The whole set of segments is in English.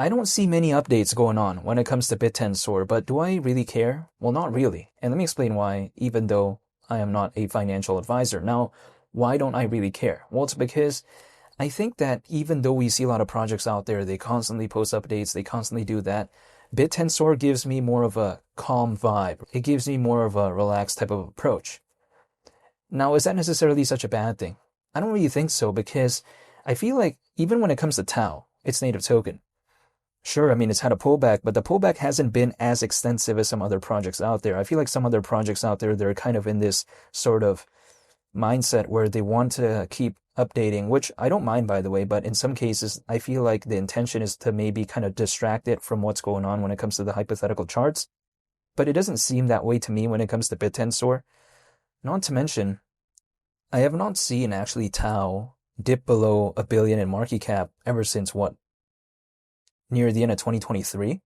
I don't see many updates going on when it comes to Bittensor, but do I really care? Well, not really. And let me explain why, even though I am not a financial advisor. Now, why don't I really care? Well, it's because I think that even though we see a lot of projects out there, they constantly post updates, they constantly do that. Bittensor gives me more of a calm vibe. It gives me more of a relaxed type of approach. Now, is that necessarily such a bad thing? I don't really think so because I feel like even when it comes to TAO, its native token, sure, I mean, it's had a pullback, but the pullback hasn't been as extensive as some other projects out there. I feel like some other projects out there, they're kind of in this sort of mindset where they want to keep updating, which I don't mind, by the way, but in some cases, I feel like the intention is to maybe kind of distract it from what's going on when it comes to the hypothetical charts. But it doesn't seem that way to me when it comes to Bittensor. Not to mention, I have not seen actually TAO dip below a billion in market cap ever since what? Near the end of 2023?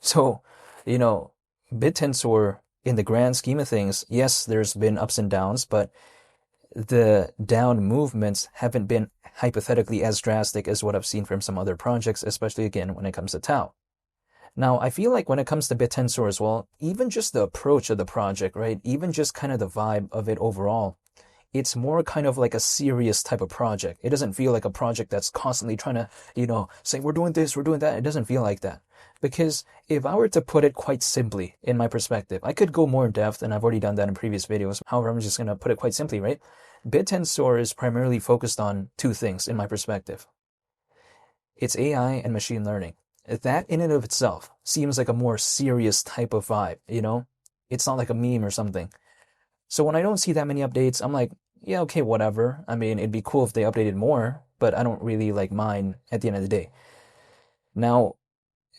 So, you know, Bittensor, in the grand scheme of things, yes, there's been ups and downs, but the down movements haven't been hypothetically as drastic as what I've seen from some other projects, especially again when it comes to TAO. Now, I feel like when it comes to Bittensor as well, even just the approach of the project, right? Even just kind of the vibe of it overall, it's more kind of like a serious type of project. It doesn't feel like a project that's constantly trying to, say, we're doing this, we're doing that. It doesn't feel like that. Because if I were to put it quite simply, in my perspective, I could go more in depth, and I've already done that in previous videos. However, I'm just going to put it quite simply, right? Bittensor is primarily focused on two things, in my perspective. It's AI and machine learning. That in and of itself seems like a more serious type of vibe, It's not like a meme or something. So when I don't see that many updates, I'm like, yeah, okay, whatever. I mean, it'd be cool if they updated more, but I don't really mind at the end of the day. Now,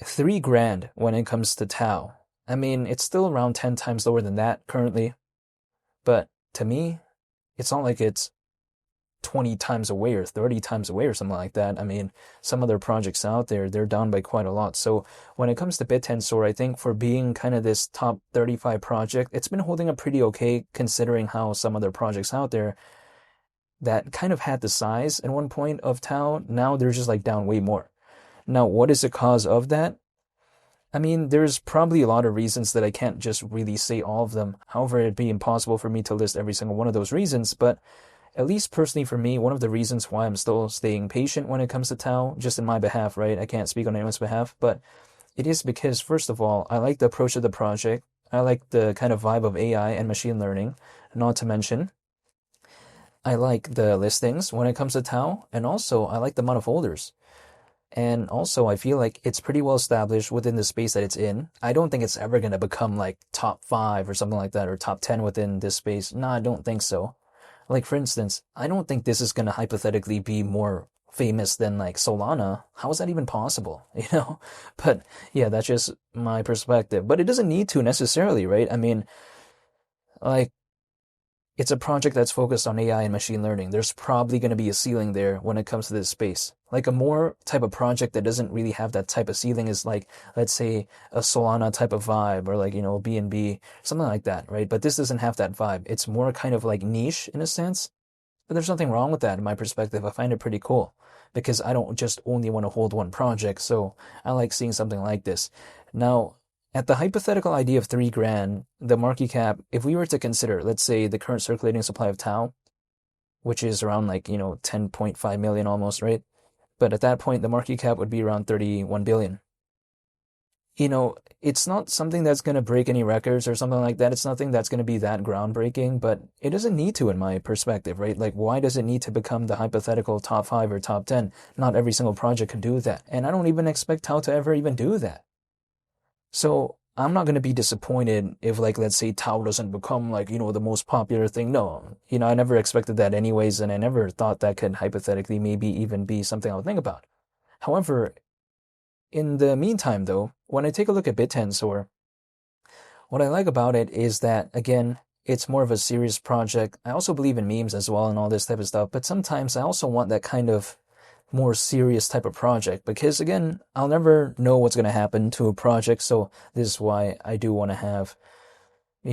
$3,000 when it comes to TAO. I mean, it's still around 10 times lower than that currently, but to me, it's not like it's 20 times away or 30 times away or something like that. I mean, some other projects out there, they're down by quite a lot. So when it comes to Bittensor, I think for being kind of this top 35 project, it's been holding up pretty okay considering how some other projects out there that kind of had the size at one point of TAO, now they're just down way more. Now, what is the cause of that? I mean, there's probably a lot of reasons that I can't just really say all of them. However, it'd be impossible for me to list every single one of those reasons, but at least personally for me, one of the reasons why I'm still staying patient when it comes to TAO, just in my behalf, right? I can't speak on anyone's behalf, but it is because, first of all, I like the approach of the project. I like the kind of vibe of AI and machine learning. Not to mention, I like the listings when it comes to TAO, and also I like the amount of holders. And also, I feel like it's pretty well established within the space that it's in. I don't think it's ever going to become top 5 or something like that, or top 10 within this space. No, I don't think so. For instance, I don't think this is going to hypothetically be more famous than Solana. How is that even possible? But yeah, that's just my perspective. But it doesn't need to necessarily, right? I mean, it's a project that's focused on AI and machine learning. There's probably going to be a ceiling there when it comes to this space. A more type of project that doesn't really have that type of ceiling is let's say a Solana type of vibe, or BNB, something like that, right? But this doesn't have that vibe. It's more kind of niche in a sense. But there's nothing wrong with that in my perspective. I find it pretty cool because I don't just only want to hold one project. So I like seeing something like this. Now, at the hypothetical idea of $3,000, the market cap, if we were to consider, let's say, the current circulating supply of TAO, which is around 10.5 million almost, right? But at that point, the market cap would be around 31 billion. It's not something that's going to break any records or something like that. It's nothing that's going to be that groundbreaking, but it doesn't need to in my perspective, right? Why does it need to become the hypothetical top 5 or top 10? Not every single project can do that. And I don't even expect TAO to ever even do that. So I'm not going to be disappointed if let's say TAO doesn't become the most popular thing. No, I never expected that anyways, and I never thought that could hypothetically maybe even be something I would think about. However, in the meantime though, when I take a look at Bittensor, what I like about it is that, again, it's more of a serious project. I also believe in memes as well and all this type of stuff, but sometimes I also want that kind of more serious type of project because, again, I'll never know what's going to happen to a project, so this is why I do want to have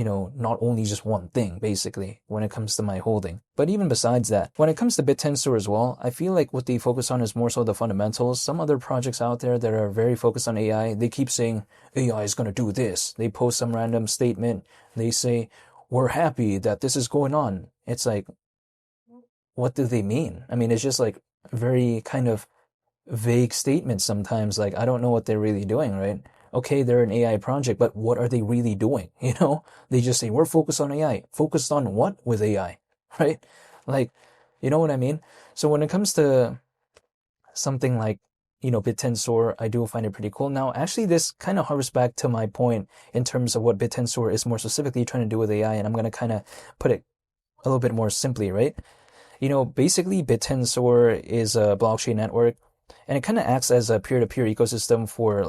not only just one thing, basically, when it comes to my holding. But even besides that, when it comes to Bittensor as well, I feel like what they focus on is more so the fundamentals. Some other projects out there that are very focused on AI, they keep saying AI is going to do this. They post some random statement. They say, we're happy that this is going on. It's like, what do they mean? I mean, it's just like very kind of vague statements sometimes. Like, I don't know what they're really doing, right? Okay, they're an AI project, but what are they really doing? They just say, we're focused on AI. Focused on what with AI, right? Like, you know what I mean? So when it comes to something like, Bittensor, I do find it pretty cool. Now, actually, this kind of harks back to my point in terms of what Bittensor is more specifically trying to do with AI, and I'm going to kind of put it a little bit more simply, right? Basically, Bittensor is a blockchain network, and it kind of acts as a peer-to-peer ecosystem for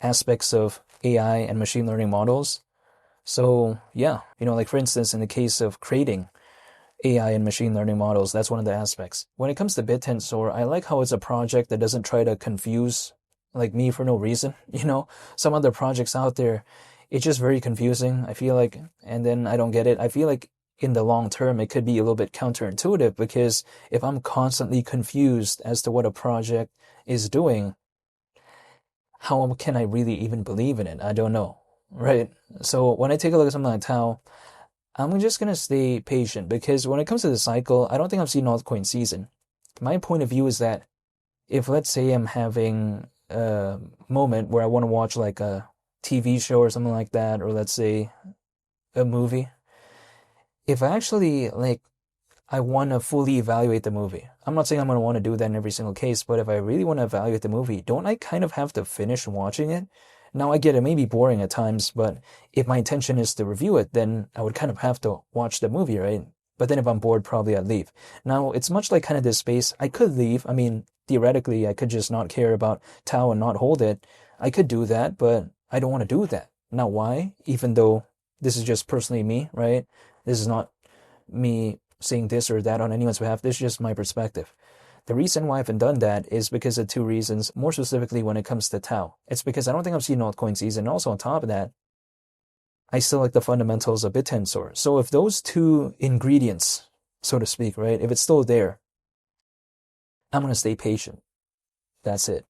aspects of AI and machine learning models. So yeah, like for instance, in the case of creating AI and machine learning models, that's one of the aspects. When it comes to Bittensor, I like how it's a project that doesn't try to confuse like me for no reason. Some other projects out there, it's just very confusing, I feel like, and then I don't get it. I feel like in the long term, it could be a little bit counterintuitive because if I'm constantly confused as to what a project is doing, how can I really even believe in it? I don't know, right? So when I take a look at something like TAO, I'm just going to stay patient because when it comes to the cycle, I don't think I've seen altcoin season. My point of view is that if, let's say, I'm having a moment where I want to watch like a TV show or something like that, or let's say a movie, if I actually I want to fully evaluate the movie. I'm not saying I'm going to want to do that in every single case, but if I really want to evaluate the movie, don't I kind of have to finish watching it? Now, I get it may be boring at times, but if my intention is to review it, then I would kind of have to watch the movie, right? But then if I'm bored, probably I'd leave. Now, it's much like kind of this space. I could leave. I mean, theoretically, I could just not care about TAO and not hold it. I could do that, but I don't want to do that. Now, why? Even though this is just personally me, right? This is not me saying this or that on anyone's behalf. This is just my perspective. The reason why I haven't done that is because of two reasons, more specifically when it comes to TAO. It's because I don't think I've seen altcoin season. Also on top of that, I still like the fundamentals of Bittensor. So if those two ingredients, so to speak, right, if it's still there, I'm going to stay patient. That's it.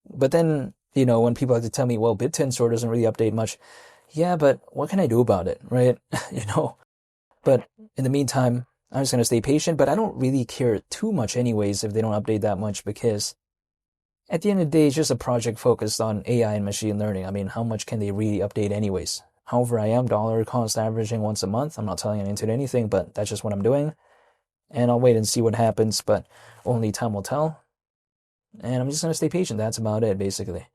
But then, when people like to tell me, well, Bittensor doesn't really update much. Yeah, but what can I do about it, right? But in the meantime, I'm just going to stay patient, but I don't really care too much anyways if they don't update that much because at the end of the day, it's just a project focused on AI and machine learning. I mean, how much can they really update anyways? However, I am dollar cost averaging once a month. I'm not telling you into anything, but that's just what I'm doing. And I'll wait and see what happens, but only time will tell. And I'm just going to stay patient. That's about it, basically.